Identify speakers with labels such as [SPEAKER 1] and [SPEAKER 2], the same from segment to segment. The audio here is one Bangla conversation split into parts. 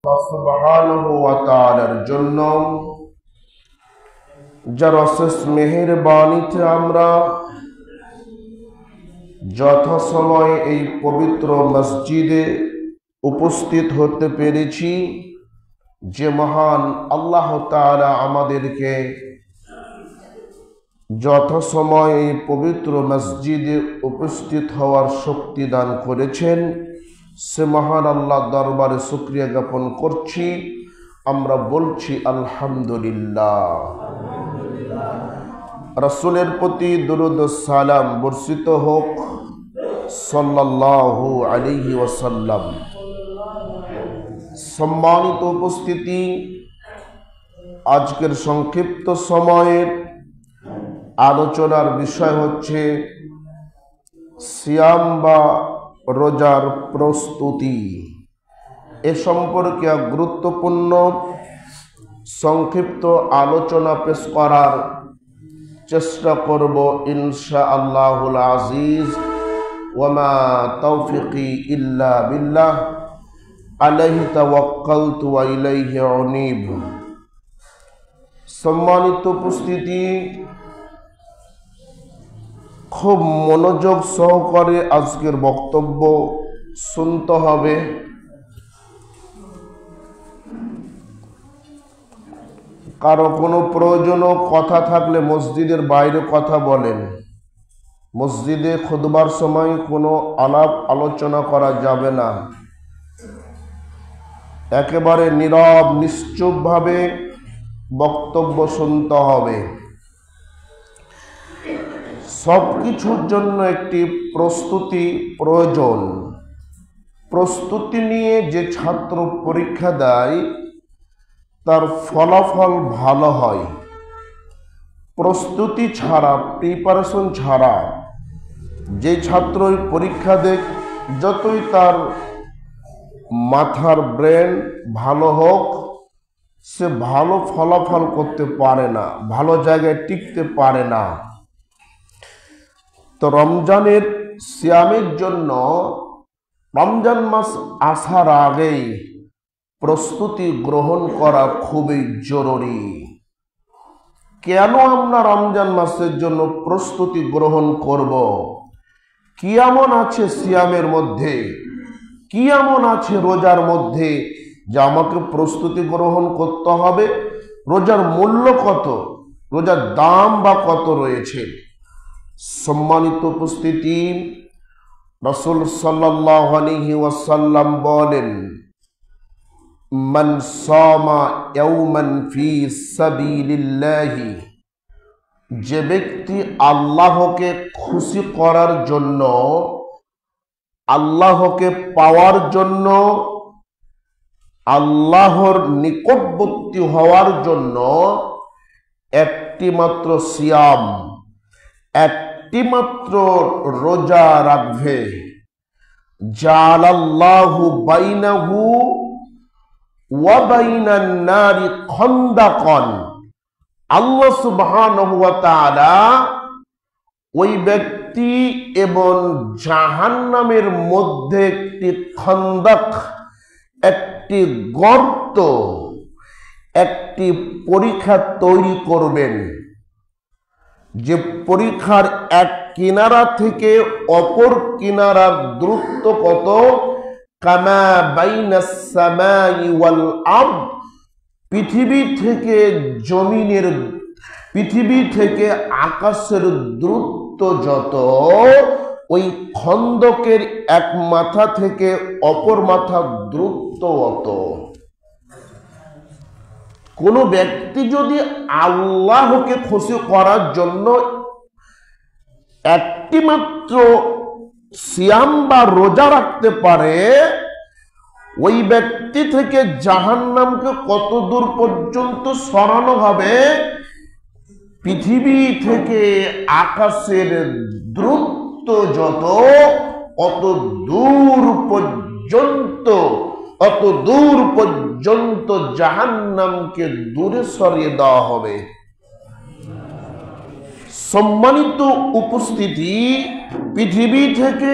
[SPEAKER 1] আল্লাহ সুবহানাহু ওয়া তাআলার জন্য যার অশেষ মেহেরবানিতে আমরা যথাসময়ে এই পবিত্র মসজিদে উপস্থিত হতে পেরেছি, যে মহান আল্লাহ তাআলা আমাদেরকে যথাসময়ে এই পবিত্র মসজিদে উপস্থিত হওয়ার শক্তি দান করেছেন, সে মহান আল্লাহর দরবারে শুকরিয়া জ্ঞাপন করছি। আমরা বলছি আলহামদুলিল্লাহ। রাসূলের প্রতি দরুদ ও সালাম বর্ষিত হোক সাল্লাল্লাহু আলাইহি ওয়াসাল্লাম। সম্মানিত উপস্থিতি, আজকের সংক্ষিপ্ত সময়ের আলোচনার বিষয় হচ্ছে সিয়াম বা রোজার প্রস্তুতি। এ সম্পর্কে গুরুত্বপূর্ণ সংক্ষিপ্ত আলোচনা পেশ করার চেষ্টা করব ইনশাআল্লাহুল আজিজ। ওয়ামা তাওফিকি ইল্লা বিল্লাহ, আলাইহি তাওয়াক্কালতু ওয়া ইলাইহি উনীব। সম্মানিত উপস্থিতি, খুব মনোযোগ সহকারে আজকের বক্তব্য শুনতে হবে। কারো কোনো প্রয়োজনীয় কথা থাকলে মসজিদের বাইরে কথা বলেন। মসজিদে খুতবার সময় কোনো আলাপ আলোচনা করা যাবে না। একেবারে নীরব নিশ্চুপভাবে বক্তব্য শুনতে হবে। সব কিছুর জন্য একটি প্রস্তুতি প্রয়োজন। প্রস্তুতি নিয়ে যে ছাত্র পরীক্ষা দেয় তার ফলাফল ভালো হয়। প্রস্তুতি ছাড়া, প্রিপারেশন ছাড়া যে ছাত্রই পরীক্ষা দেখ, যতই তার মাথার ব্রেন ভালো হোক, সে ভালো ফলাফল করতে পারে না, ভালো জায়গায় টিকতে পারে না। তো রমজানের সিয়ামের জন্য রমজান মাস আসার আগেই প্রস্তুতি গ্রহণ করা খুবই জরুরি। কেন আমরা রমজান মাসের জন্য প্রস্তুতি গ্রহণ করব? কি এমন আছে সিয়ামের মধ্যে, কি এমন আছে রোজার মধ্যে যে আমাকে প্রস্তুতি গ্রহণ করতে হবে? রোজার মূল্য কত, রোজার দাম বা কত রয়েছে? সম্মানিত উপস্থিতি, রাসূল সাল্লাল্লাহু আলাইহি ওয়াসাল্লাম বলেন, মান সামা ইয়াওমান ফি সাবিলিল্লাহি, যে ব্যক্তি আল্লাহকে খুশি করার জন্য, আল্লাহকে পাওয়ার জন্য, আল্লাহর নিকটবর্তী হওয়ার জন্য একটি মাত্র সিয়াম, একটি মাত্র রোজা রাখবে, জালাল্লাহু বাইনাহু ওয়া বাইনান নারি খন্দাকন, আল্লাহ সুবহানাহু ওয়া তাআলা ওই ব্যক্তি এবং জাহান্নামের মধ্যে একটি খন্দক, একটি গর্ত, একটি পরীক্ষা তৈরি করবেন। যে পরীক্ষার এক কিনারা থেকে অপর কিনারার দূরত্ব কত? কামা বাইনাস সামাই ওয়াল আরদ, পৃথিবী থেকে জমিনের, পৃথিবী থেকে আকাশের দূরত্ব যত, ওই খন্দকের এক মাথা থেকে অপর মাথার দূরত্ব অত। কোনো ব্যক্তি যদি আল্লাহকে খুশি করার জন্য একটি মাত্র সিয়াম বা রোজা রাখতে পারে, ওই ব্যক্তি থেকে জাহান্নামকে কত দূর পর্যন্ত সরানো হবে? পৃথিবী থেকে আকাশের দূরত্ব যত, অত দূর পর্যন্ত, অত দূর পর্যন্ত জাহান্নামকে দূরে সরিয়ে দেওয়া হবে। সম্মানিত উপস্থিতি, পৃথিবী থেকে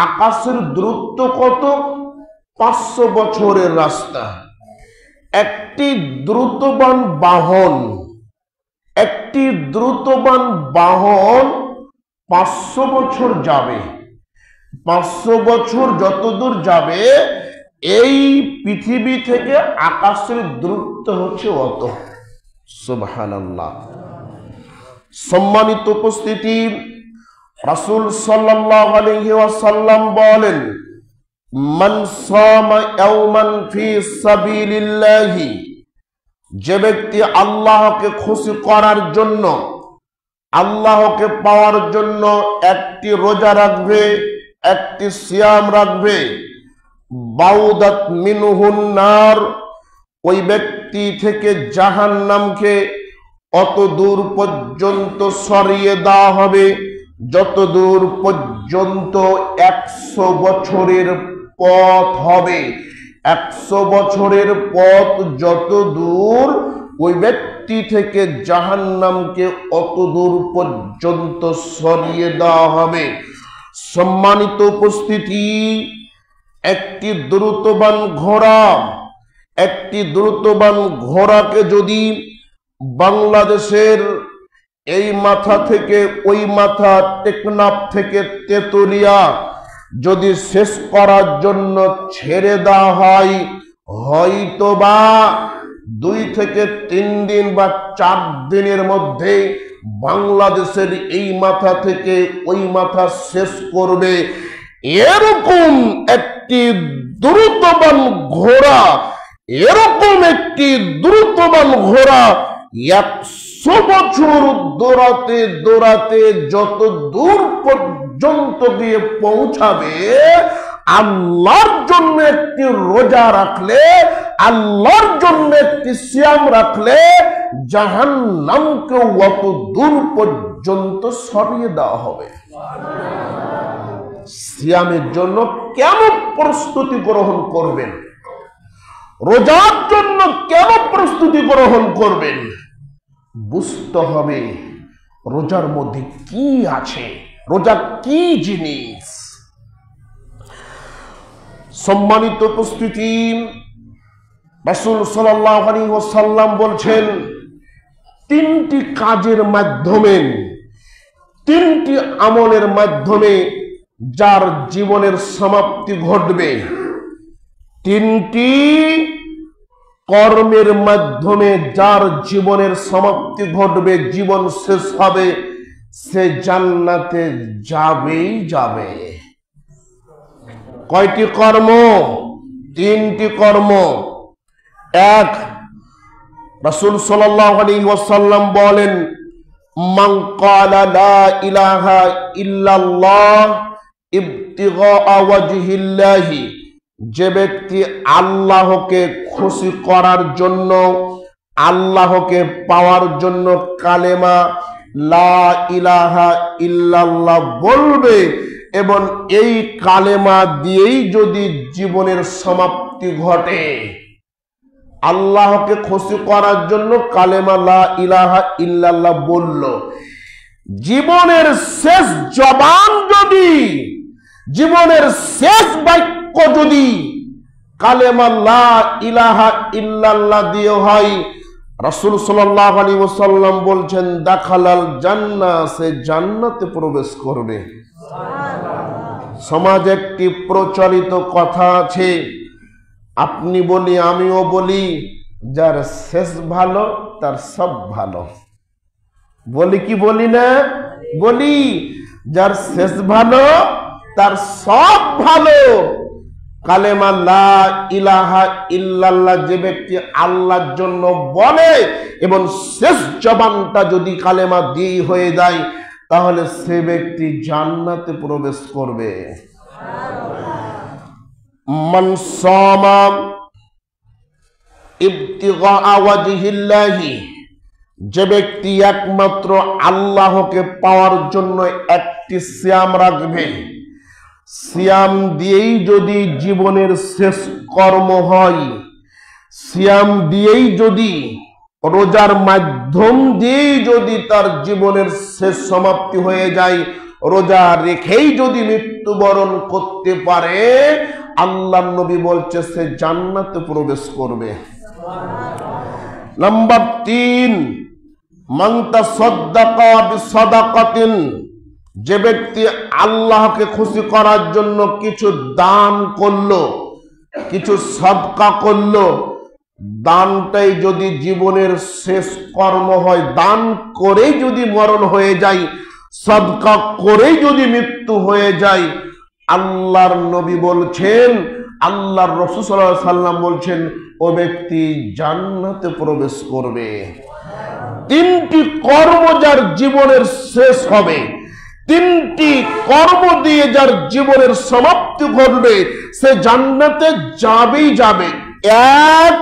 [SPEAKER 1] আকাশের দূরত্ব কত? 500 বছরের রাস্তা। একটি দ্রুতবান বাহন, একটি দ্রুতবান বাহন 500 বছর যাবে। 500 বছর যতদূর যাবে, এই পৃথিবী থেকে আকাশের দূরত্ব হচ্ছে অত। সুবহানাল্লাহ। সম্মানিত উপস্থিতি, রাসূল সাল্লাল্লাহু আলাইহি ওয়াসাল্লাম বলেন, মান সামা ইয়াওমান ফি সাবিলিল্লাহি, যে ব্যক্তি আল্লাহকে খুশি করার জন্য, আল্লাহকে পাওয়ার জন্য একটি রোজা রাখবে, একটি সিয়াম রাখবে, বাউদাত মিনহুন নার, ওই ব্যক্তি থেকে জাহান্নামকে অত দূর পর্যন্ত সরিয়ে দেওয়া হবে যত দূর পর্যন্ত 100 বছরের পথ হবে। 100 বছরের পথ যত দূর, ওই ব্যক্তি থেকে জাহান্নামকে অত দূর পর্যন্ত সরিয়ে দেওয়া হবে। সম্মানিত উপস্থিতি, একটি দ্রুতবান ঘোড়া, একটি দ্রুতবান ঘোড়াকে যদি বাংলাদেশের এই মাথা থেকে ওই মাথা, টেকনাফ থেকে তেতুলিয়া যদি শেষ করার জন্য ছেড়ে দেওয়া হয়, হয়তোবা 2 থেকে 3 দিন বা 4 দিনের মধ্যে বাংলাদেশের এই মাথা থেকে ওই মাথা শেষ করবে। এরকম একটি দ্রুতবান ঘোড়া, এরকম একটি দ্রুতবান ঘোড়া 100 বছর দৌড়াতে দৌড়াতে যত দূর পর্যন্ত গিয়ে পৌঁছাবে, আল্লাহর জন্য একটি রোজা রাখলে, আল্লাহর জন্য একটি সিয়াম রাখলে, জাহান্নামকে অত দূর পর্যন্ত সরিয়ে দেওয়া হবে। সিয়ামের জন্য কেন প্রস্তুতি গ্রহণ করবেন? রোজার জন্য কেন প্রস্তুতি গ্রহণ করবেন? বুঝতে হবে রোজার মধ্যে কি আছে, রোজা কি জিনিস। সম্মানিত উপস্থিতি, রাসূল সাল্লাল্লাহু আলাইহি ওয়াসাল্লাম বলছেন, 3টি কাজের মাধ্যমে, 3টি আমলের মাধ্যমে যার জীবনের সমাপ্তি ঘটবে, 3টি কর্মের মাধ্যমে যার জীবনের সমাপ্তি ঘটবে, জীবন শেষ হবে, সে জান্নাতে যাবেই যাবে। কয়টি কর্ম? 3টি কর্ম। 1, রাসূল সাল্লাল্লাহু আলাইহি ওয়াসাল্লাম বলেন, মান ক্বালা লা ইলাহা ইল্লাল্লাহ ইবতিগা ওয়াজহিল্লাহি, যে ব্যক্তি আল্লাহকে খুশি করার জন্য, আল্লাহকে পাওয়ার জন্য কালেমা লা ইলাহা ইল্লাল্লাহ বলবে এবং এই কালেমা দিয়েই যদি জীবনের সমাপ্তি ঘটে, আল্লাহকে খুশি করার জন্য কালেমা লা ইলাহা ইল্লাল্লাহ বলল, জীবনের শেষ জবান যদি, জীবনের শেষ বাক্য যদি কালেমা লা ইলাহা ইল্লাল্লাহ দিয়ে হয়, রাসূল সাল্লাল্লাহু আলাইহি ওয়াসাল্লাম বলছেন, দাখালাল জান্নাহ, সে জান্নাতে প্রবেশ করবে। সমাজে একটি প্রচলিত কথা আছে, আপনি বলি আমিও বলি, যার শেষ ভালো তার সব ভালো। বলি কি বলি না? বলি, যার শেষ ভালো তার সব ভালো। কালেমা লা ইলাহা ইল্লাল্লাহ যে ব্যক্তি আল্লাহর জন্য বলে এবং শেষ জবানটা যদি কালেমা দিয়ে হয়ে যায়, তাহলে সে ব্যক্তি জান্নাতে প্রবেশ করবে। মান সামা ইবতিগা ওয়াজহিল্লাহি, যে ব্যক্তি একমাত্র আল্লাহকে পাওয়ার জন্য একটি সিয়াম রাখবে, সিয়াম দিয়েই যদি জীবনের শেষ কর্ম হয়, সিয়াম দিয়েই যদি, রোজার মাধ্যম দিয়েই যদি তার জীবনের শেষ সমাপ্তি হয়ে যায়, রোজা রেখেই যদি মৃত্যুবরণ করতে পারে, আল্লাহর নবী বলছে সে জান্নাতে প্রবেশ করবে। নাম্বার 3, মান তাসাদ্দাকা বিসাদাকাতিন, যে ব্যক্তি আল্লাহকে খুশি করার জন্য কিছু দান করলো, কিছু সদকা করলো, দানটাই যদি জীবনের শেষ কর্ম হয়, দান করেই যদি মরণ হয়ে যায়, সদকা করেই যদি মৃত্যু হয়ে যায়, আল্লাহর নবী বলছেন, আল্লাহর রাসূল সাল্লাল্লাহু আলাইহি সাল্লাম বলছেন, ও ব্যক্তি জান্নাতে প্রবেশ করবে। 3টি কর্ম যার জীবনের শেষ হবে, 3টি কর্ম দিয়ে যার জীবনের সমাপ্তি ঘটবে, সে জান্নাতে যাবেই যাবে। 1,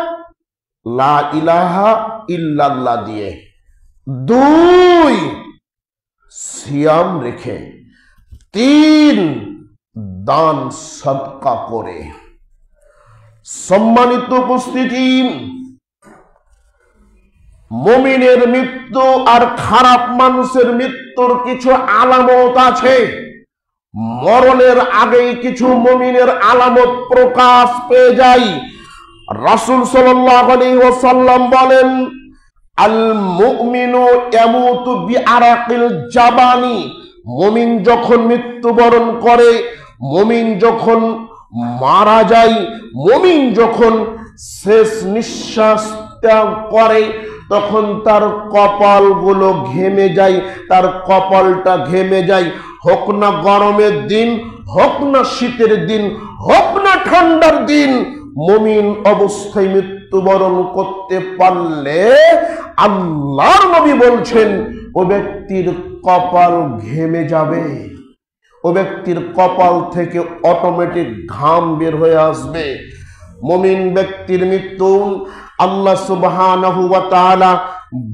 [SPEAKER 1] লা ইলাহা ইল্লাল্লাহ দিয়ে। 2, সিয়াম রেখে। 3, দান সদকা করে। সম্মানিত উপস্থিতি, মুমিনের মৃত্যু আর খারাপ মানুষের মৃত্যুর কিছু আলামত আছে। মরণের আগেই কিছু মুমিনের আলামত প্রকাশ পেয়ে যায়। রাসূল সাল্লাল্লাহু আলাইহি ওয়াসাল্লাম বলেন, আল মুমিনু ইয়ামুতু বিআরাকিল জাবানি, মুমিন যখন মৃত্যুবরণ করে, মুমিন যখন মারা যায়, মুমিন যখন শেষ নিঃশ্বাস ত্যাগ করে, তখন তার কপালগুলো ঘেমে যায়, তার কপালটা ঘেমে যায়। হোক না গরমের দিন, হোক না শীতের দিন, হোক না ঠান্ডার দিন, মুমিন অবস্থায় মৃত্যুবরণ করতে পারলে আল্লাহর নবী বলছেন, ও ব্যক্তির কপাল ঘেমে যাবে, ও ব্যক্তির কপাল থেকে অটোমেটিক ঘাম বের হয়ে আসবে। মুমিন ব্যক্তির মৃত্যু আল্লাহ সুবহানাহু ওয়া তাআলা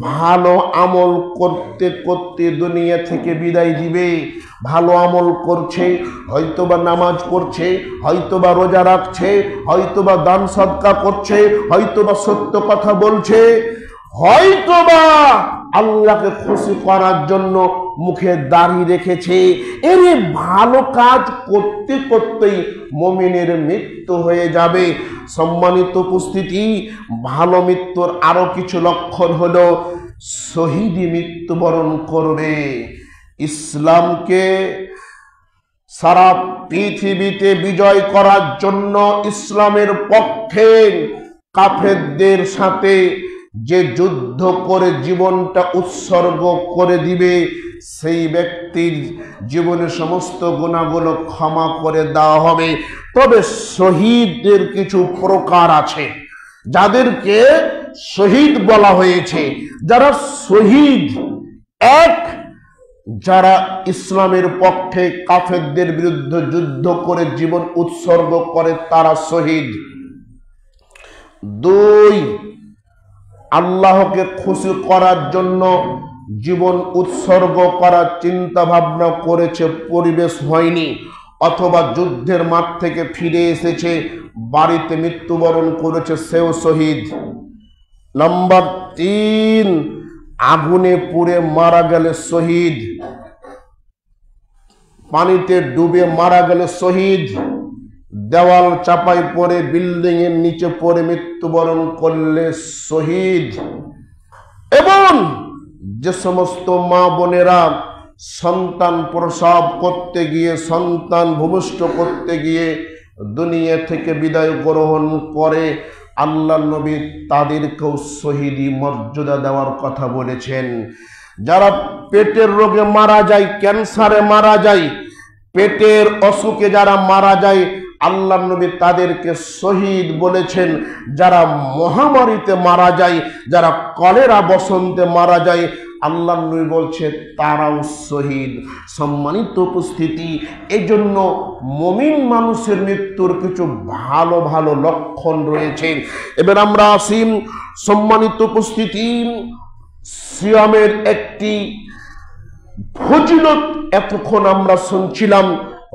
[SPEAKER 1] ভালো আমল করতে করতে দুনিয়া থেকে বিদায় দিবে। ভালো আমল করছে, হয়তোবা নামাজ পড়ছে, হয়তোবা রোজা রাখছে, হয়তোবা দান সদকা করছে, হয়তোবা সত্য কথা বলছে, হয়তোবা আল্লাহকে খুশি করার জন্য মুখে দাড়ি রেখেছে। এর ভালো কাজ করতে করতেই মুমিনের মৃত্যু হয়ে যাবে। সম্মানিত উপস্থিতি, ভালো মৃত্যুর আরো কিছু লক্ষণ হলো, শহীদি মৃত্যুবরণ করবে। ইসলামকে সারা পৃথিবীতে বিজয় করার জন্য ইসলামের পক্ষে কাফেরদের সাথে যে যুদ্ধ করে জীবনটা উৎসর্গ করে দিবে, সেই ব্যক্তির জীবনের সমস্ত গুনাহগুলো ক্ষমা করে দেওয়া হবে। তবে শহীদদের কিছু প্রকার আছে, যাদেরকে শহীদ বলা হয়েছে। যারা শহীদ, 1, যারা ইসলামের পক্ষে কাফেরদের বিরুদ্ধে যুদ্ধ করে জীবন উৎসর্গ করে, তারা শহীদ। 2, আল্লাহকে খুশি করার জন্য জীবন উৎসর্গ করার চিন্তা ভাবনা করেছে, পরিবেশ হয়নি, অথবা যুদ্ধের মাঠ থেকে ফিরে এসেছে, বাড়িতে মৃত্যুবরণ করেছে, সেও শহীদ। নাম্বার 3, আগুনে পুড়ে মারা গেলে শহীদ, পানিতে ডুবে মারা গেলে শহীদ, দেওয়াল চাপাই পড়ে বিল্ডিং এর নিচে পড়ে মৃত্যুবরণ করলে শহীদ। এবং যে সমস্ত মা বোনেরা সন্তান প্রসব করতে গিয়ে, সন্তান ভূমিষ্ঠ করতে গিয়ে দুনিয়া থেকে বিদায় গ্রহণ করে, আল্লাহ নবী তাদেরকেও শহীদি মর্যাদা দেওয়ার কথা বলেছেন। যারা পেটের রোগে মারা যায়, ক্যান্সারে মারা যায়, পেটের অসুখে যারা মারা যায়, আল্লাহ নবী তাদেরকে শহীদ বলেছেন। যারা মহামারীতে মারা যায়, যারা কলেরা বসন্তে মারা যায়, আল্লাহ নবী বলছে তারাও শহীদ। সম্মানিত উপস্থিতি, এই জন্য মুমিন মানুষের মৃত্যুর কিছু ভালো ভালো লক্ষণ রয়েছে। এবার আমরা আসি, সম্মানিত উপস্থিতি, সিয়ামের একটি ফজিলত এতক্ষণ আমরা শুনছিলাম,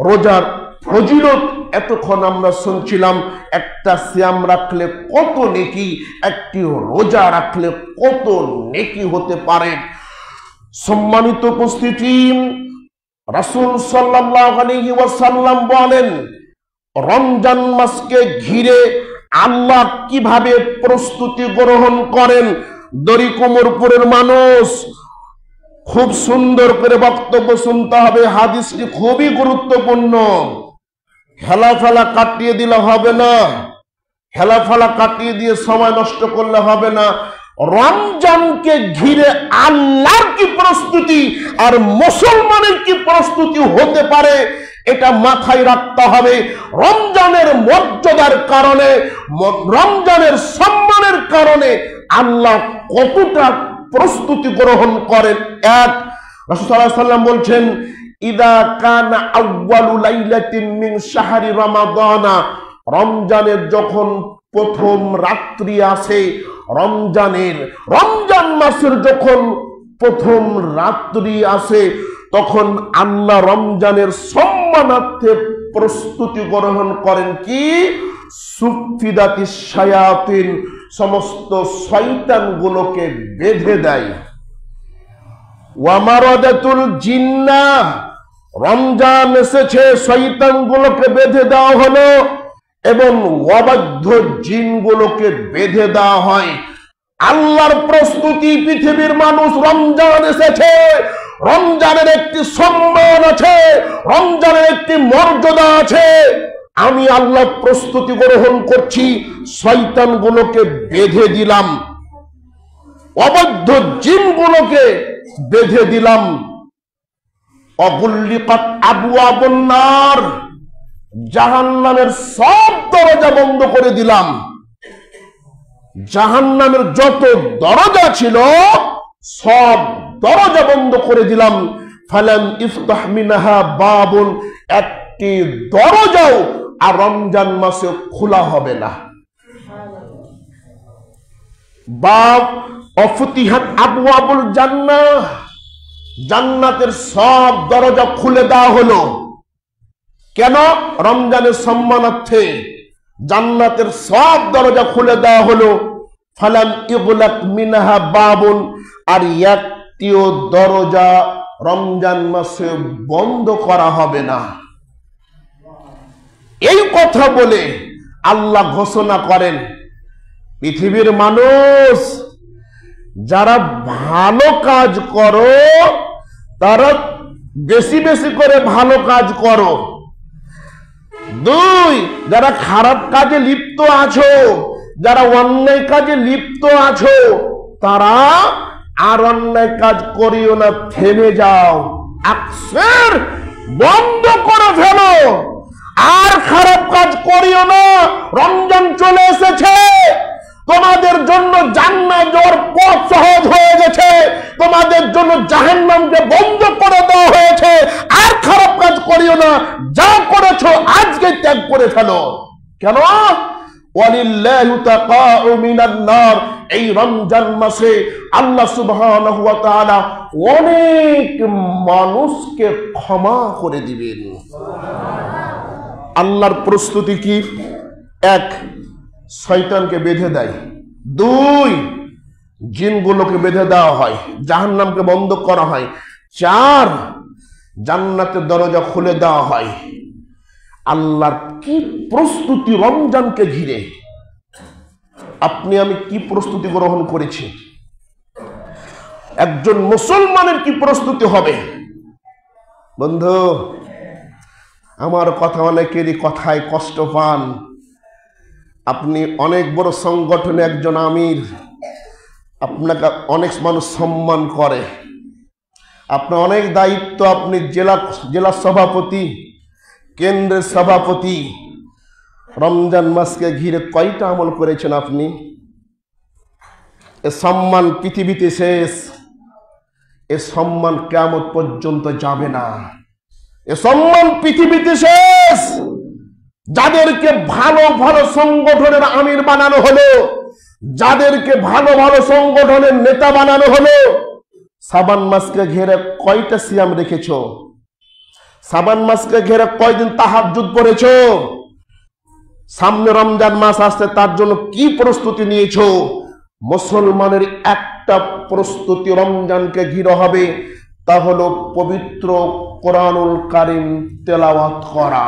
[SPEAKER 1] রোজার ফজিলত এতক্ষণ আমরা শুনছিলাম। একটা সিয়াম রাখলে কত নেকি, একটি রোজা রাখলে কত নেকি হতে পারে। সম্মানিত উপস্থিতি, রাসূল সাল্লাল্লাহু আলাইহি ওয়াসাল্লাম বলেন, রমজান মাসকে ঘিরে আল্লাহ কিভাবে প্রস্তুতি গ্রহণ করেন। দড়ি কোমরপুরের মানুষ খুব সুন্দর করে বক্তব্য শুনতে হবে, হাদিসটি খুবই গুরুত্বপূর্ণ। হেলাফেলা কাটিয়ে দিলে হবে না, হেলাফেলা কাটিয়ে দিয়ে সময় নষ্ট করলে হবে না। রমজানকে ঘিরে আল্লাহর কি প্রস্তুতি আর মুসলমানের কি প্রস্তুতি হতে পারে এটা মাথায় রাখতে হবে। রমজানের মর্যাদার কারণে, রমজানের সম্মানের কারণে আল্লাহ কতটা প্রস্তুতি গ্রহণ করেন। এক, রাসূল সাল্লাল্লাহু আলাইহি ওয়াসাল্লাম বলছেন, ইদা কানা আউয়ালু লাইলাতিন মিন শাহরি রমাদানা, রমজানের যখন প্রথম রাত্রি আসে, রমজান মাসের যখন প্রথম রাত্রি আসে, তখন আল্লাহ রমজানের সম্মানার্থে প্রস্তুতি গ্রহণ করেন। কি? সুফিদাতিস শায়াতিন, সমস্ত শয়তানগুলোকে বেঁধে দেয়। ওয়ামারাদাতুল জিন্নাহ, রমজান এসেছে, শয়তানগুলোকে বেঁধে দেওয়া হলো এবং অবাধ্য জিনগুলোকে বেঁধে দেওয়া হয়। আল্লাহর প্রস্তুতি, পৃথিবীর মানুষ, রমজান এসেছে, রমজানের একটি সম্মান আছে, রমজানের একটি মর্যাদা আছে। আমি আল্লাহ প্রস্তুতি গ্রহণ করছি, শয়তানগুলোকে বেঁধে দিলাম, অবাধ্য জিনগুলোকে বেঁধে দিলাম। অগুল্লিকাত আবওয়াবুন নার, জাহান্নামের সব দরজা বন্ধ করে দিলাম। জাহান্নামের যত দরজা ছিল সব দরজা বন্ধ করে দিলাম। ফালাম ইফতাহ মিনহা বাবুন, একটি দরজাও আর রমজান মাসে খোলা হবে না। বাব অফতিহাত আবওয়াবুল জান্নাহ, জান্নাতের সব দরজা খুলে দেওয়া হলো। কেন? রমজানের সম্মানার্থে জান্নাতের সব দরজা খুলে দেওয়া হলো। ফালাম ইগলাক মিনহা বাবুন, আর একটিও দরজা রমজান মাসে বন্ধ করা হবে না। এই কথা বলে আল্লাহ ঘোষণা করেন, পৃথিবীর মানুষ, যারা ভালো কাজ করো তারা বেশি বেশি করে ভালো কাজ করো। দুই, যারা খারাপ কাজে লিপ্ত আছো, যারা অন্যায় কাজে লিপ্ত আছো, তারা আর অন্যায় কাজ করিও না, থেমে যাও, আকসের বন্ধ করে ফেলো, আর খারাপ কাজ করিও না। রমজান চলে এসেছে, তোমাদের জন্য জান্নাত যাওয়ার পথ সহজ হয়ে গেছে, তোমাদের জন্য জাহান্নামকে বন্ধ করে দেওয়া হয়েছে, আর খারাপ কাজ করিও না, যা করেছো আজকে ত্যাগ করে ফেলো। কেন? ওয়ালিল্লাহি তাকাউ মিনান নার, এই রমজান মাসে আল্লাহ সুবহানাহু ওয়া তাআলা অনেক মানুষকে ক্ষমা করে দিবেন। আল্লাহর প্রস্তুতি কি? এক, শয়তানকে বেঁধে দেয়। দুই, জিনগুলোকে বেঁধে দেওয়া হয়, জাহান্নামকে বন্ধ করা হয়। চার, জান্নাতের দরজা খুলে দেওয়া হয়। আল্লাহর কি প্রস্তুতি রমজানকে ঘিরে! আপনি আমি কি প্রস্তুতি গ্রহণ করেছি? একজন মুসলমানের কি প্রস্তুতি হবে? বন্ধু, আমার কথা অনেকেরই কথায় কষ্ট পান। আপনি অনেক বড় সংগঠনে একজন আমির, আপনাকে অনেক মানুষ সম্মান করে, আপনার অনেক দায়িত্ব, আপনি জেলা সভাপতি, কেন্দ্রের সভাপতি। রমজান মাসকে ঘিরে কয়টা আমল করেছেন আপনি? এ সম্মান পৃথিবীতে শেষ, এ সম্মান কিয়ামত পর্যন্ত যাবে না। এ সম্মান পৃথিবীতে শেষ। যাদেরকে ভালো ভালো সংগঠনের আমির বানানো হলো, যাদেরকে ভালো ভালো সংগঠনের নেতা বানানো হলো, শাবান মাসকে ঘিরে কয়টা সিয়াম রেখেছ? শাবান মাসকে ঘিরে কয়দিন তাহাজ্জুদ পড়েছো? সামনে রমজান মাস আসছে, তার জন্য কি প্রস্তুতি নিয়েছো? মুসলমানের একটা প্রস্তুতি রমজানকে ঘিরে হবে, তা হলো পবিত্র কোরআনুল কারীম তেলাওয়াত করা।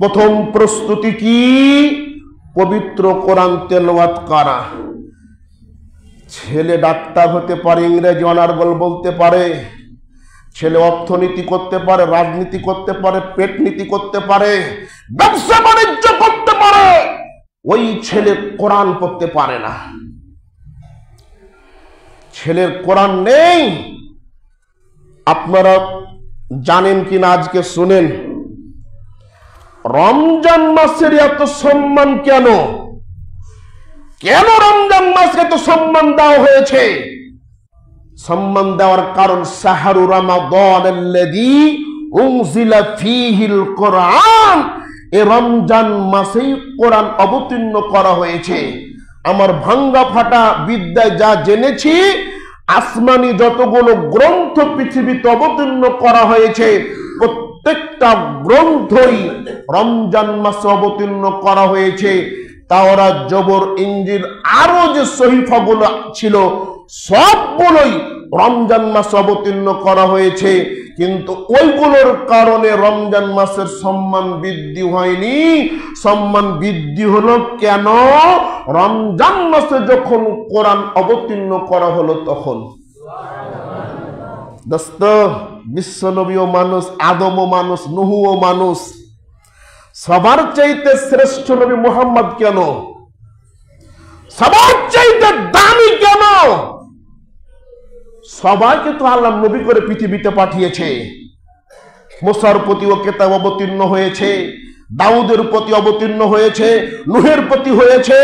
[SPEAKER 1] প্রথম প্রস্তুতি কি? পবিত্র কোরআন তেলাওয়াত করা। ছেলে ডাক্তার হতে পারে, ইংরেজি অনার্বল বলতে পারে, ছেলে অর্থনীতি করতে পারে, রাজনীতি করতে পারে, পেট নীতি করতে পারে, ব্যবসা বাণিজ্য করতে পারে, ওই ছেলে কোরআন পড়তে পারে না। ছেলের কোরআন নেই। আপনারা জানেন কিনা আজকে শুনেন, রমজান মাসের এত সম্মান কেন? কেন রমজান মাসকে এত সম্মান দেওয়া হয়েছে? সম্মান দেওয়ার কারণ শাহরু রমাদানাল্লাযী উনজিলা ফীহিল কোরআন, এই রমজান মাসেই কোরআন অবতীর্ণ করা হয়েছে। আমার ভাঙ্গা ফাটা বিদ্যায় যা জেনেছি, আসমানি যতগুলো গ্রন্থ পৃথিবীতে অবতীর্ণ করা হয়েছে, প্রত্যেকটা গ্রন্থই রমজান মাসে অবতীর্ণ করা হয়েছে। তাওরাত, জবর, ইনজিল আরো যে সহিফাগুলো ছিল সবগুলোই রমজান মাসে অবতীর্ণ করা হয়েছে। কিন্তু ওইগুলোর কারণে রমজান মাসের সম্মান বৃদ্ধি হয়নি। সম্মান বৃদ্ধি হলো কেন? রমজান মাসে যখন কোরআন অবতীর্ণ করা হলো তখন। দোস্ত, বিশ্ব নবীও মানুষ, আদমও মানুষ, নুহও মানুষ। সবার চাইতে শ্রেষ্ঠ নবী মুহাম্মদ কেন? সবার চাইতে দামি কেন? সবাইকে তো আল্লাহ নবী করে পৃথিবীতে পাঠিয়েছে। মুসার প্রতিও কিতাব অবতীর্ণ হয়েছে, দাউদের প্রতি অবতীর্ণ হয়েছে, নূহের প্রতি হয়েছে।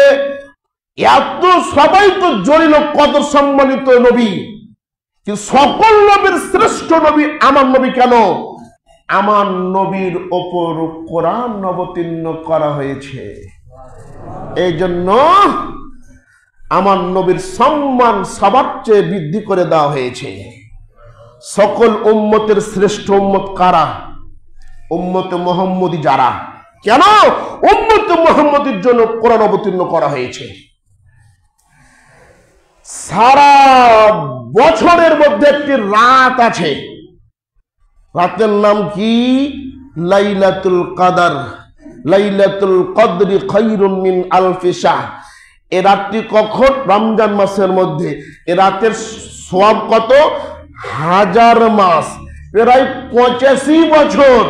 [SPEAKER 1] এত সবাই তো জলিল কদর সম্মানিত নবী, কিন্তু সকল নবীর শ্রেষ্ঠ নবী আমার নবী কেন? আমার নবীর ওপর কোরআন অবতীর্ণ করা হয়েছে। এই জন্য আমার নবীর সম্মান সবার চেয়ে বৃদ্ধি করে দেওয়া হয়েছে। সকল উম্মতের শ্রেষ্ঠ উম্মত কারা? উম্মতে মুহাম্মদী যারা। কেন? উম্মতে মুহাম্মদীর জন্য কোরআন অবতীর্ণ করা হয়েছে। সারা বছরের মধ্যে একটি রাত আছে, রাতের নাম কি? লাইলাতুল কদর। লাইলাতুল কদরি খায়রুম মিন আলফি শাহর। এ রাতটি কখন? রমজান মাসের মধ্যে। এ রাতের সওয়াব কত? 1000 মাস, প্রায় 85 বছর।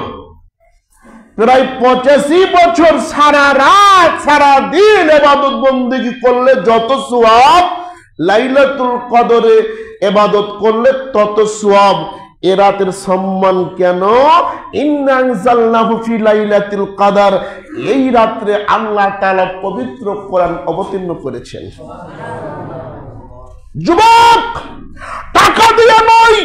[SPEAKER 1] প্রায় 85 বছর সারা রাত সারা দিন ইবাদত বন্দেগী করলে যত সওয়াব, লাইলাতুল কদরে ইবাদত করলে তত সওয়াব। এ রাতের সম্মান কেন? ইন্না আনজালনাহু ফি লাইলাতুল কদর। এই রাত্রে আল্লাহ তাআলা পবিত্র কোরআন অবতীর্ণ করেছেন। যুবক, টাকা দিয়ে নয়,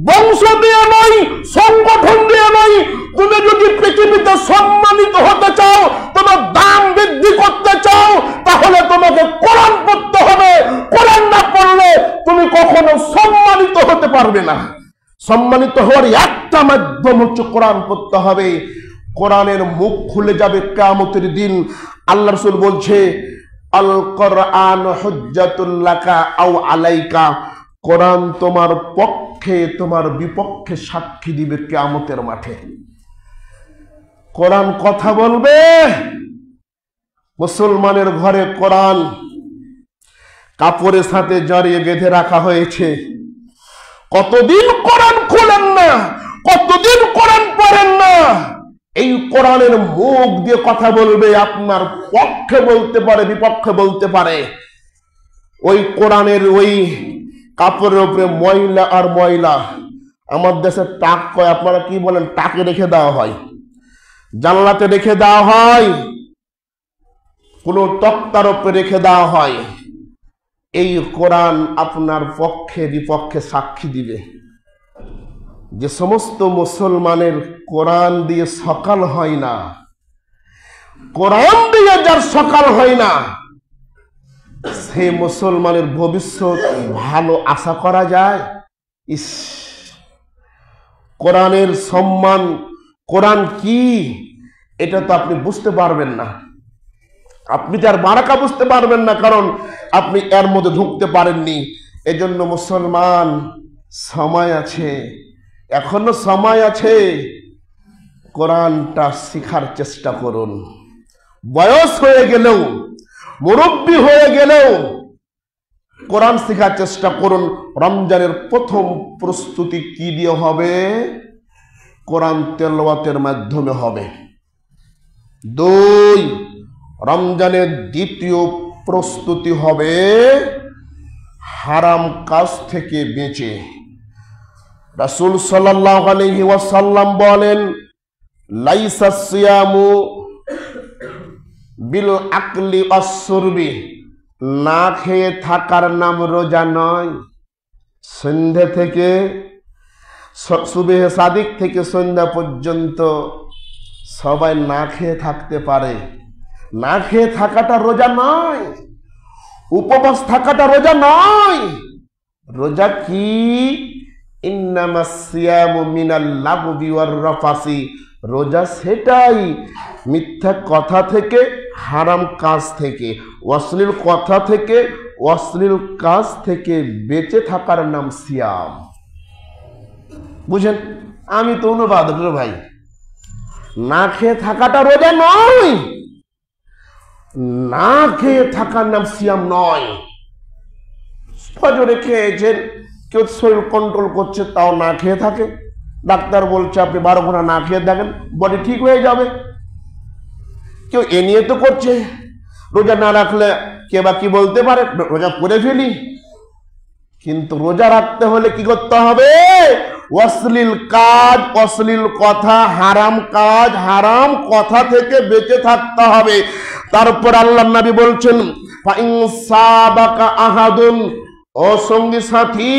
[SPEAKER 1] বংশ দিয়ে নয়, সংগঠন দিয়ে নয়, তুমি যদি পৃথিবীতে সম্মানিত হতে চাও, তোমার দাম বৃদ্ধি করতে চাও, তাহলে তোমাকে কোরআন পড়তে হবে। কোরআন না পড়লে তুমি কখনো সম্মানিত হতে পারবে না। সম্মানিত হওয়ার একটা মাধ্যম হচ্ছে কোরআন পড়তে হবে। কোরআনের মুখ খুলে যাবে কিয়ামতের দিন। আল্লাহ রাসূল বলছে, আল কোরআন হুজ্জাতুল লাকা আও আলাইকা। কোরআন তোমার পক্ষে তোমার বিপক্ষে সাক্ষী দিবে কিয়ামতের মাঠে। কোরআন কথা বলবে। মুসলমানের ঘরে কোরআন কাপড়ের সাথে জড়িয়ে বেঁধে রাখা হয়েছে। কতদিন কোরআন খোলেন না, কতদিন কোরআন পড়েন না। এই কোরআনের মুখ দিয়ে কথা বলবে, আপনার পক্ষে বলতে পারে, বিপক্ষে বলতে পারে। ওই কোরআনের ওই কাপড়ের উপরে ময়লা আর ময়লা, আমার দেশে টাক কয়, আপনারা কি বলেন? টাকে রেখে দেওয়া হয়, জানলাতে রেখে দেওয়া হয়, কোন তক্তার উপরে রেখে দেওয়া হয়। এই কোরআন আপনার পক্ষে বিপক্ষে সাক্ষী দিবে। যে সমস্ত মুসলমানের কোরআন দিয়ে সকাল হয় না, কোরআন দিয়ে যার সকাল হয় না, সে মুসলমানের ভবিষ্যৎ ভালো আশা করা যায়? ইস, কোরআনের সম্মান, কোরআন কি এটা তো আপনি বুঝতে পারবেন না। আপনি তার বারাকা বুঝতে পারবেন না, কারণ আপনি এর মধ্যে ঢুকতে পারেননি। এজন্য মুসলমান, সময় আছে, এখনো সময় আছে। কোরআনটা শিখার চেষ্টা করুন, বয়স হয়ে গেলেও, মুরব্বী হয়ে গেলেও কোরআন শেখার চেষ্টা করুন। রমজানের প্রথম প্রস্তুতি কি দিয়ে হবে? কোরআন তেলাওয়াতের মাধ্যমে হবে। 2, রমজানের দ্বিতীয় প্রস্তুতি হবে হারাম কাজ থেকে বেঁচে। রাসূল সাল্লাল্লাহু আলাইহি ওয়াসাল্লাম বলেন, লাইসা সিয়ামু বিল আকলি ওয়াসশুরবি, না খেয়ে থাকার নাম রোজা নয়। সন্ধ্যা থেকে, সুবহে সাদিক থেকে সন্ধ্যা পর্যন্ত সবাই না খেয়ে থাকতে পারে, না খেয়ে থাকাটা রোজা নয়। উপবাস থাকাটা রোজা নয়। রোজা কি? ইন্নামাস সিয়ামু মিনাল লাগবি ওয়ার রাফাসি, রোজা সেটাই মিথ্যা কথা থেকে, হারাম কাজ থেকে, অশ্লীল কথা থেকে, অশ্লীল কাজ থেকে বেঁচে থাকার নাম সিয়াম। বুঝেন? আমি তো অনুবাদক রে ভাই, না খেয়ে থাকাটা রোজা নয়, না খেয়ে থাকার নাম সিয়াম নয়। ফজরে খেয়েছেন, কেউ শরীর কন্ট্রোল করছে তাও না খেয়ে থাকে, ডাক্তার বলছে আপনি 12 ঘন্টা না খেয়ে থাকেন, বডি ঠিক হয়ে যাবে। কেউ এ নিয়ে তো করছে, রোজা না রাখলে কে বা কি বলতে পারে, রোজা করে ফেলি। কিন্তু রোজা রাখতে হলে কি করতে হবে? অশ্লীল কাজ, অশ্লীল কথা, হারাম কাজ, হারাম কথা থেকে বেঁচে থাকতে হবে। তারপর আল্লাহর নবী বলছেন, ফাইন সাবাকা আহাদুন, ও সঙ্গী সাথী,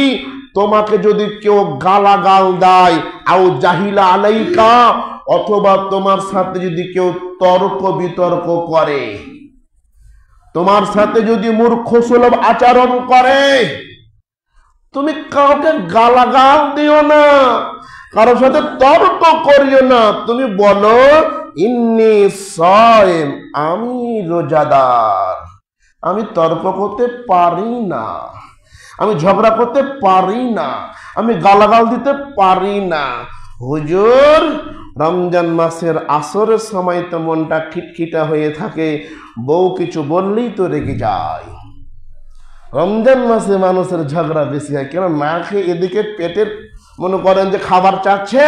[SPEAKER 1] তোমাকে যদি কেউ গালাগাল দেয়, আও জাহিলা আলাইকা, অথবা তোমার সাথে যদি কেউ তর্ক বিতর্ক করে, তোমার সাথে যদি মূর্খসুলভ আচরণ করে, তুমি কাউকে গালাগাল দিও না, কারোর সাথে তর্ক করিও না। তুমি বলো, ইন্নী সায়েম, আমি রোজাদার, আমি তর্ক করতে পারি না, আমি ঝগড়া করতে পারি না, আমি গালাগাল দিতে পারি না। হুজুর, রমজান মাসের আসরের সময় তো মনটা খিটখিটা হয়ে থাকে, বউ কিছু বললেই তো রেগে যায়। রমজান মাসে মানুষের ঝগড়া বেশি হয়, কেন? না খেয়ে এদিকে পেটের মনে করেন যে খাবার চাচ্ছে,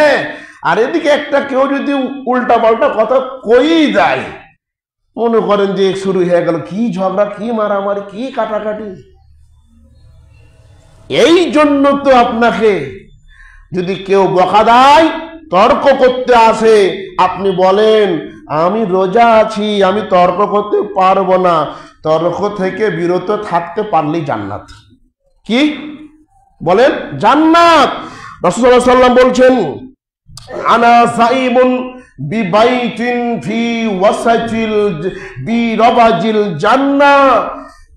[SPEAKER 1] আর এদিকে একটা কেউ যদি উল্টা পাল্টা কথা কই যায়, মনে করেন যে শুরু হয়ে গেল কি ঝগড়া, কি মারামারি, কি কাটাকাটি। এই জন্য তো আপনাকে যদি কেউ বকা দেয়, তর্ক করতে আসে, আপনি বলেন আমি রোজা আছি, আমি তর্ক করতে পারবো না। তর্ক থেকে বিরত থাকতে পারলেই জান্নাত। কি বলেন? জান্নাত। রাসূল সাল্লাল্লাহু আলাইহি ওয়াসাল্লাম বলছেন, আনা সাইবুন বিবাইতিন ফি ওয়াসাতিল বিরাবাজিল জান্নাহ,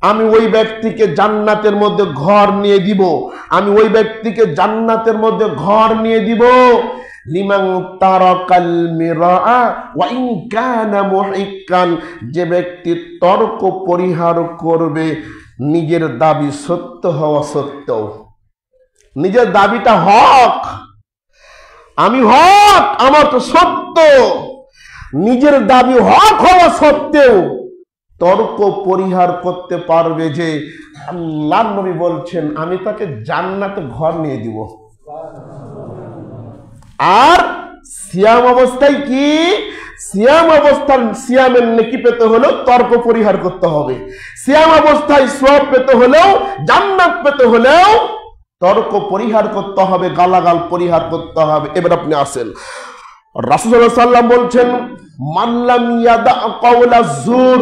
[SPEAKER 1] আমি ওই ব্যক্তিকে জান্নাতের মধ্যে ঘর নিয়ে দিব, আমি ওই ব্যক্তিকে জান্নাতের মধ্যে ঘর নিয়ে দিব। লিমান তারাকাল মিরাআ ওয়া ইন কানা মুহিক্কান, যে ব্যক্তি তর্ক পরিহার করবে নিজের দাবি সত্য হওয়া সত্ত্বেও। নিজের দাবিটা হক, আমি হক, আমার তো সত্য, নিজের দাবি হক হওয়া সত্ত্বেও তর্ক পরিহার করতে পারবে, যে আল্লাহর নবী বলছেন আমি তাকে জান্নাতে ঘর নিয়ে দিব। আর সিয়াম অবস্থায় কি? সিয়াম অবস্থার সিয়ামের নেকি পেতে হলেও তর্ক পরিহার করতে হবে। সিয়াম অবস্থায় সওয়াব পেতে হলেও, জান্নাত পেতে হলেও তর্ক পরিহার করতে হবে, গালাগাল পরিহার করতে হবে। এবার আপনি আসেন, রাসূল সাল্লাল্লাহু আলাইহি ওয়াসাল্লাম বলছেন, মান লাম ইয়াদা কাওলা যুর,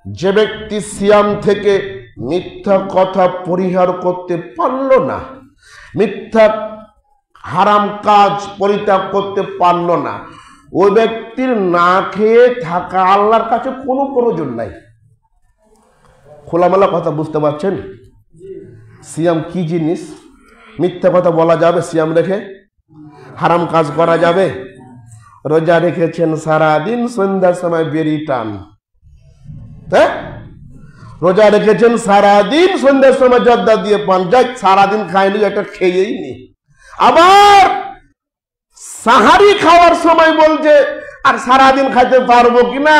[SPEAKER 1] যে ব্যক্তি সিয়াম থেকে মিথ্যা কথা পরিহার করতে পারল না, মিথ্যা হারাম কাজ পরিত্যাগ করতে পারল না, ওই ব্যক্তির না খেয়ে থাকা আল্লাহর কাছে কোনো প্রয়োজন নাই। খোলামেলা কথা বুঝতে পারছেন? সিয়াম কি জিনিস? মিথ্যা কথা বলা যাবে সিয়াম রেখে? হারাম কাজ করা যাবে? রোজা রেখেছেন সারাদিন, সন্ধ্যার সময় বেরি টান, হ্যাঁ? রোজা রেখেছেন সারাদিন, সন্ধ্যার সময় জর্দা দিয়ে পান, যাই সারাদিন খাইনি, একটা খেয়েই নি। আবার সাহারি খাওয়ার সময় বলছে আর সারাদিন খাইতে পারবো কিনা,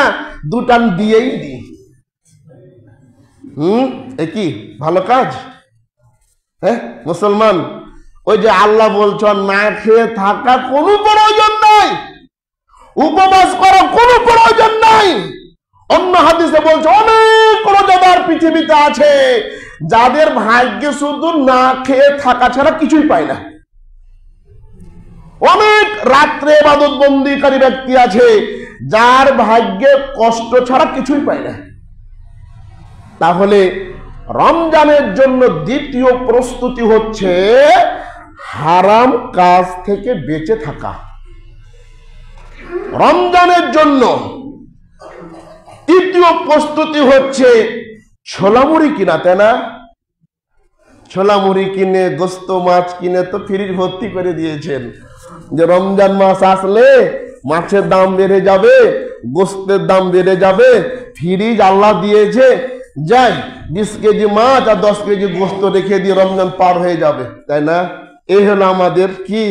[SPEAKER 1] দুটান দিয়েই দিই। এ কি ভালো কাজ? হ্যাঁ মুসলমান, ওই যে আল্লাহ বলছেন না খেয়ে থাকা কোনো প্রয়োজন নাই, উপবাস করা কোনো প্রয়োজন নাই। অন্য হাদিসে বলছে অনেক রোজাদার পৃথিবীতে আছে যাদের ভাগ্যে শুধু না খেয়ে থাকা ছাড়া কিছুই পায় না। অনেক রাত্রে ইবাদত বন্দিকারী ব্যক্তি আছে যার ভাগ্যে কষ্ট ছাড়া কিছুই পায় না। তাহলে রমজানের জন্য দ্বিতীয় প্রস্তুতি হচ্ছে হারাম কাজ থেকে বেঁচে থাকা। রমজানের জন্য তৃতীয় প্রস্তুতি হচ্ছে ছোলা মুড়ি কিনা, তাই না? ছোলা মুড়ি কিনে, গোস্ত মাছ কিনে তো ফ্রিজ ভর্তি করে দিয়েছেন যে রমজান মাস আসলে মাছের দাম বেড়ে যাবে, গোস্তের দাম বেড়ে যাবে, ফ্রিজ আল্লাহ দিয়েছে, যাই 20 কেজি মাছ আর 10 কেজি গোস্ত রেখে দিয়ে রমজান পার হয়ে যাবে, তাই না? এই হলো আমাদের কি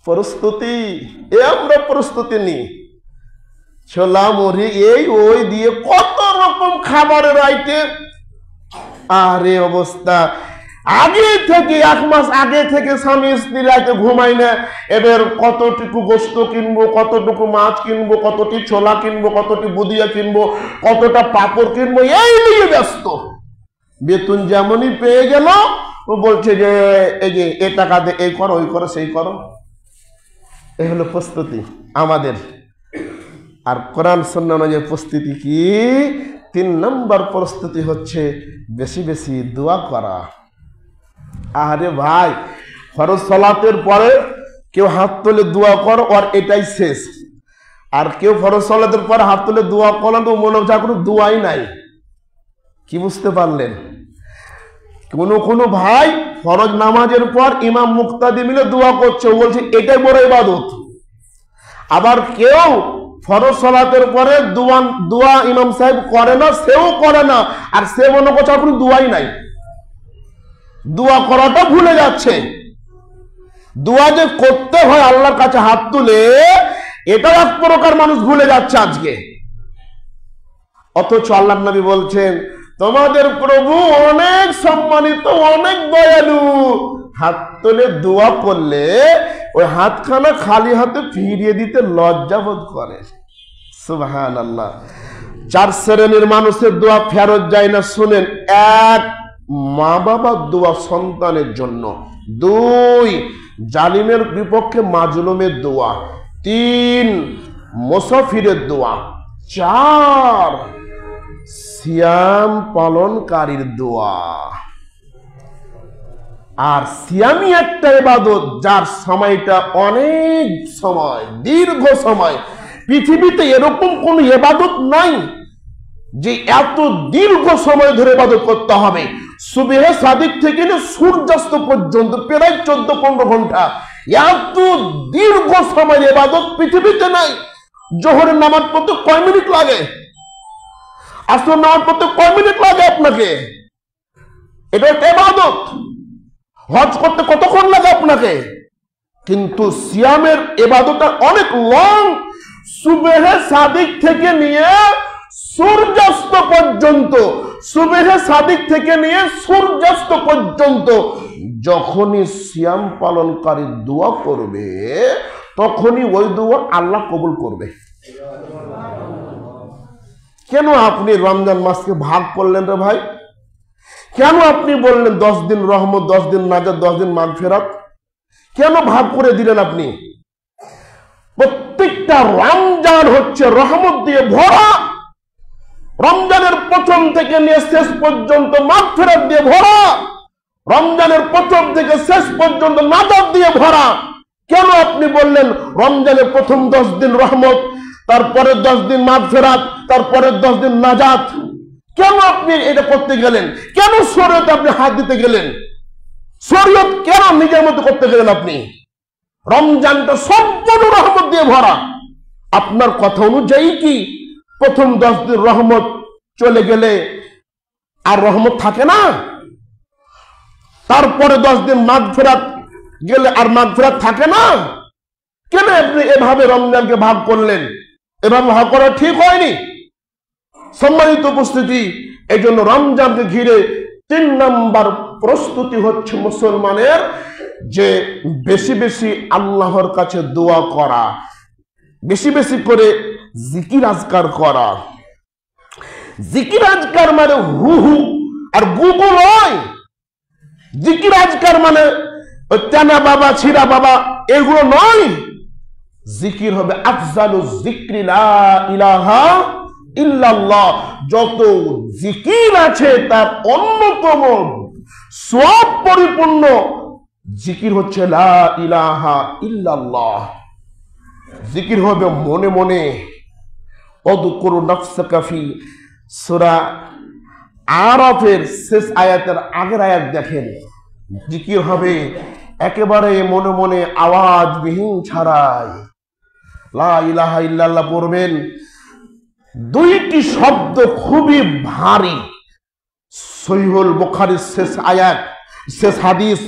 [SPEAKER 1] প্রস্তুতি। আমরা প্রস্তুতি নিই ছোলা মুড়ি এই ওই দিয়ে কত রকম খাবারের আইটেম। আরে অবস্থা, আগে থেকে 1 মাস আগে থেকে স্বামী স্ত্রী রাতে ঘুমাই না, এবার কতটুকু গোস্ত কিনবো, কতটুকু মাছ কিনবো, কতটি ছোলা কিনবো, কতটি বুদিয়া কিনবো, কতটা পাপড় কিনবো, এই নিয়ে ব্যস্ত। বেতন যেমনই পেয়ে গেল ও বলছে যে এই যে এ টাকা দে, এই করো, ওই করো, সেই করো। এই হলো প্রস্তুতি আমাদের। আর কোরআন সুন্নাহ অনুযায়ী প্রস্তুতি কি? 3 নম্বর প্রস্তুতি হচ্ছে বেশি বেশি দোয়া করা। আরে ভাই, ফরজ সালাতের পরে কেউ হাত তুলে দোয়া কর আর এটাই শেষ, আর কেউ ফরজ সালাতের পরে হাত তুলে দোয়া করলেন তো মনে হচ্ছে কোনো দোয়াই নাই। কি বুঝতে পারলেন? কোনো ভাই ফরজ নামাজের পর ইমাম মুক্তাদি মিলে দোয়া করছে, ও বলছে এটাই বড় ইবাদত। আবার কেউ ফরজ সালাতের পরে দোয়া ইমাম সাহেব করে না, সেও করে না, আর সে মনে করছে কোনো দোয়াই নাই। দোয়া করাটা ভুলে যাচ্ছে। দোয়া যে করতে হয় আল্লাহর কাছে হাত তুলে, এটাও এক প্রকার মানুষ ভুলে যাচ্ছে আজকে। অথচ আল্লাহর নবী বলছেন তোমাদের প্রভু অনেক সম্মানিত, অনেক দয়ালু, হাত তুলে দোয়া করলে ওই হাতখানা খালি হাতে ফিরিয়ে দিতে লজ্জা বোধ করে। সুবহানাল্লাহ। 4 শ্রেণীর মানুষের দোয়া ফেরত যায় না, শুনেন। 1, মা বাবার দোয়া সন্তানের জন্য। 2, জালিমের বিপক্ষে মাজলুমের দোয়া। 3, মুসাফিরের দোয়া। 4, সিয়াম পালনকারীর দোয়া। আর সিয়ামি একটা ইবাদত যার সময়টা অনেক সময়, দীর্ঘ সময়। পৃথিবীতে এরকম কোন ইবাদত নাই যে এত দীর্ঘ সময় ধরে ইবাদত করতে হবে। সুবহে সাদিক থেকে সূর্যাস্ত পর্যন্ত প্রায় 14-15 ঘন্টা, এত দীর্ঘ সময় ইবাদত পৃথিবীতে নাই। জোহরের নামাজ পড়তে কয় মিনিট লাগে? আসর নামাজ পড়তে কয় মিনিট লাগে আপনাকে? এটা একটা ইবাদত। হজ করতে কতক্ষণ লাগে আপনাকে? কিন্তু সিয়ামের ইবাদতটা অনেক লং। সুবহে সাদিক থেকে নিয়ে সূর্যাস্ত পর্যন্ত, সুবহে সাদিক থেকে নিয়ে সূর্যাস্ত পর্যন্ত যখনই সিয়াম পালনকারী দোয়া করবে, তখনই ওই দোয়া আল্লাহ কবুল করবে। কেন আপনি রমজান মাসকে ভাগ করলেন রে ভাই? কেন আপনি বললেন 10 দিন রহমত, 10 দিন নাজাত, 10 দিন মাগফিরাত? কেন ভাগ করে দিলেন আপনি? প্রত্যেকটা রমজান হচ্ছে রহমত দিয়ে ভরা। রমজানের প্রথম থেকে নিয়ে শেষ পর্যন্ত মাগফিরাত দিয়ে ভরা। রমজানের প্রথম থেকে শেষ পর্যন্ত নাজাত দিয়ে ভরা। কেন আপনি বললেন রমজানের প্রথম 10 দিন রহমত, তারপরে 10 দিন মাগফিরাত, তারপরে 10 দিন নাজাত? কেন আপনি এটা করতে গেলেন? কেন শরীয়তে আপনি হাত দিতে গেলেন? শরীয়ত কেন নিজের মতো করতে গেলেন আপনি? রমজানটা সম্পূর্ণ রহমত দিয়ে ভরা। আপনার কথা অনুযায়ী কি প্রথম 10 দিন রহমত চলে গেলে আর রহমত থাকে না? তারপরে 10 দিন মাগফিরাত গেলে আর মাগফিরাত থাকে না? কেন আপনি এভাবে রমজানকে ভাগ করলেন? এভাবে হক করা ঠিক হয়নি। সম্মানিত উপস্থিতি, এই জন্য রমজানকে ঘিরে 3 নম্বর প্রস্তুতি হচ্ছে মুসলমানের যে বেশি বেশি আল্লাহর কাছে দোয়া করা, বেশি বেশি করে জিকির আজকার করা। জিকির আজকার মানে হু হু আর গুগু নয়। জিকির আজকার মানে টানা বাবা ছিড়া বাবা এগুলো নয়। জিকির হবে আফজালু যিকরি লা ইলাহা ইল্লাল্লাহ। যত জিকির আছে তার অন্যতম সব পরিপূর্ণ জিকির হচ্ছে লা ইলাহা ইল্লাল্লাহ। জিকির হবে মনে মনে। অযকুরু নাফসাকা ফি সূরা আরাফের শেষ আয়াতের আগের আয়াত দেখেন। জিকির হবে একেবারে মনে মনে আওয়াজবিহীন ছাড়াই। লা ইলাহা ইল্লাল্লাহ পড়বেন। 2টি শব্দ খুবই ভারী। সহিহুল বুখারীর শেষ আয়াত, শেষ হাদিস,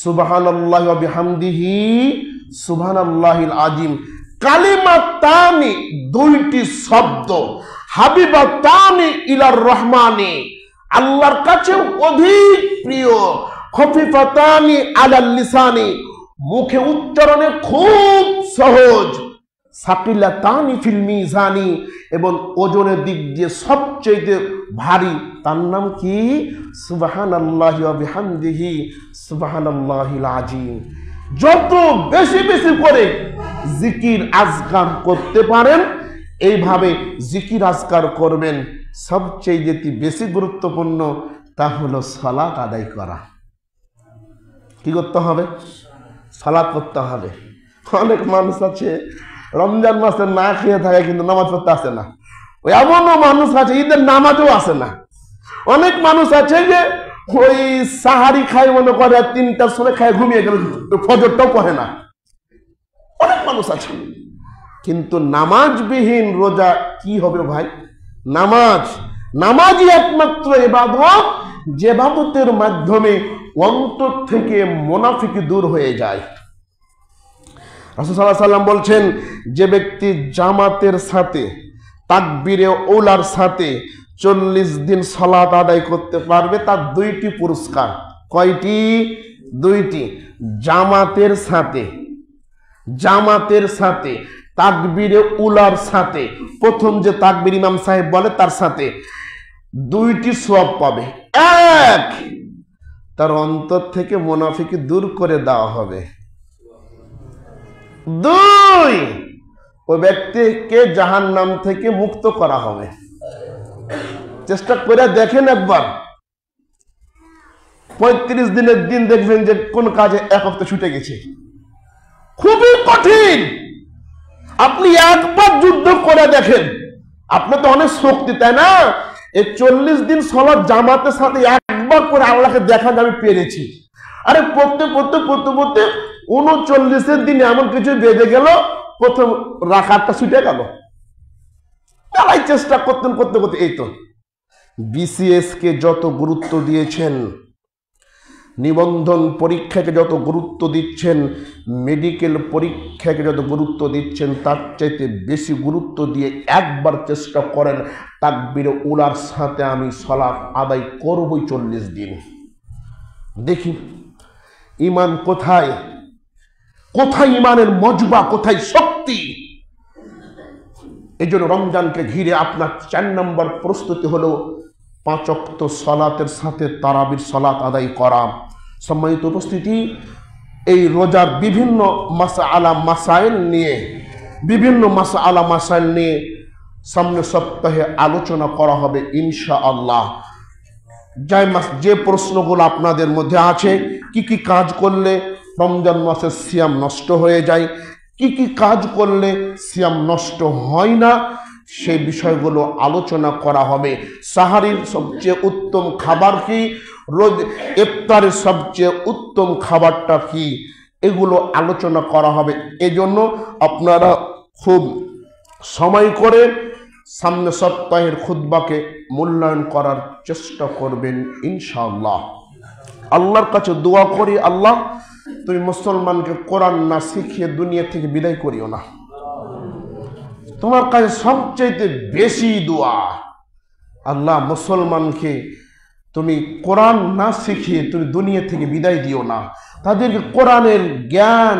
[SPEAKER 1] সুবহানাল্লাহি ওয়া বিহামদিহি সুবহানাল্লাহিল আযীম। কালিমাতানি 2টি শব্দ, হাবিবাতানি ইলার রহমানি, আল্লাহর কাছে অধিক প্রিয়, খফিফাতানি আলাল লিসানি, মুখে উচ্চারণে খুব সহজ, সাকিলাতানি ফিল মিজানি, এবং ওজনের দিক দিয়ে সবচেয়ে ভারী। তার নাম কি? সুবহানাল্লাহি ওয়া বিহামদিহি সুবহানাল্লাহিল আযীম। যত বেশি বেশি করে জিকির আজকার করতে পারেন, এইভাবে জিকির আজকার করবেন। সবচেয়ে বেশি গুরুত্বপূর্ণ তা হলো সালাত আদায় করা। কি করতে হবে? সালাত করতে হবে। অনেক মানুষ আছে রমজান মাসে না খেয়ে থাকে কিন্তু নামাজ পড়তে আসে না। ওই এমনও মানুষ আছে ঈদের নামাজও আসে না। অনেক মানুষ আছে যে ওই সাহারি খায় মনে করে 3টার সময় খায় ঘুমিয়ে গেল, ফজরটাও পড়ে না। অনেক মানুষ আছে কিন্তু নামাজবিহীন রোজা কি হবে ভাই? নামাজই একমাত্র ইবাদত যে ইবাদতের মাধ্যমে অন্তর থেকে মুনাফিকি দূর হয়ে যায়। রাসূল সাল্লাল্লাহু আলাইহি ওয়াসাল্লাম বলছেন, যে ব্যক্তি জামাতের সাথে তাকবীরে উলার সাথে 40 দিন সালাত আদায় করতে পারবে তার 2টি পুরস্কার। কয়টি? 2টি। জামাতের সাথে তাকবীরে উলার সাথে, প্রথম যে তাকবীর ইমাম সাহেব বলে তার সাথে 2টি সওয়াব পাবে। 1, তার অন্তর থেকে মুনাফিকি দূর করে দেওয়া হবে। 2, ওই ব্যক্তিকে জাহান্নাম থেকে মুক্ত করা হবে। চেষ্টা করে দেখেন একবার। 35 দিনের দিন দেখবেন যে কোন কাজে 1 হপ্তাহ ছুটে গেছে। খুবই কঠিন। আপনি একবার যুদ্ধ করে দেখেন, আপনার তো অনেক শক্তি, তাই না? এই 40 দিন সালাত জামাতের সাথে একবার করে আল্লাহকে দেখান আমি পেরেছি। আরে পড়তে 39 দিন এমন কিছু বেঁধে গেল, প্রথম রাকাতটা ছুটে গেল। তারাই চেষ্টা করতে এই তো বিসিএস কে যত গুরুত্ব দিয়েছেন, নিবন্ধন পরীক্ষাকে যত গুরুত্ব দিচ্ছেন, মেডিকেল পরীক্ষাকে যত গুরুত্ব দিচ্ছেন, তার চাইতে বেশি গুরুত্ব দিয়ে একবার চেষ্টা করেন তাকবীরে উলার সাথে আমি সালাত আদায় করবই 40 দিন। দেখি ঈমান কোথায় ঈমানের মজবা, কোথায় শক্তি। এই জন্য রমজানকে ঘিরে আপনার 4 নম্বর প্রস্তুতি হলো 5 ওয়াক্ত সালাতের সাথে তারাবির সালাত আদায় করা। সম্মানিত উপস্থিতি, এই রোজার বিভিন্ন মাসআলা মাসাইল নিয়ে সামনের সপ্তাহে আলোচনা করা হবে ইনশাআল্লাহ। যে প্রশ্নগুলো আপনাদের মধ্যে আছে, কি কি কাজ করলে রমজান মাসের সিয়াম নষ্ট হয়ে যায়, কি কি কাজ করলে সিয়াম নষ্ট হয় না, সেই বিষয়গুলো আলোচনা করা হবে। সাহারির সবচেয়ে উত্তম খাবার কি, রোজ ইফতারের সবচেয়ে উত্তম খাবারটা কি, এগুলো আলোচনা করা হবে। এজন্য আপনারা খুব সময় করে সামনে সপ্তাহের খুতবাকে মূল্যায়ন করার চেষ্টা করবেন ইনশাআল্লাহ। আল্লাহর কাছে দোয়া করি, আল্লাহ তুমি মুসলমানকে কোরআন না শিখিয়ে দুনিয়া থেকে বিদায় করিও না। তোমার কাছে সবচাইতে বেশি দোয়া, আল্লাহ মুসলমানকে তুমি কোরআন না শিখিয়ে তুমি দুনিয়া থেকে বিদায় দিও না, তাদেরকে কোরআনের জ্ঞান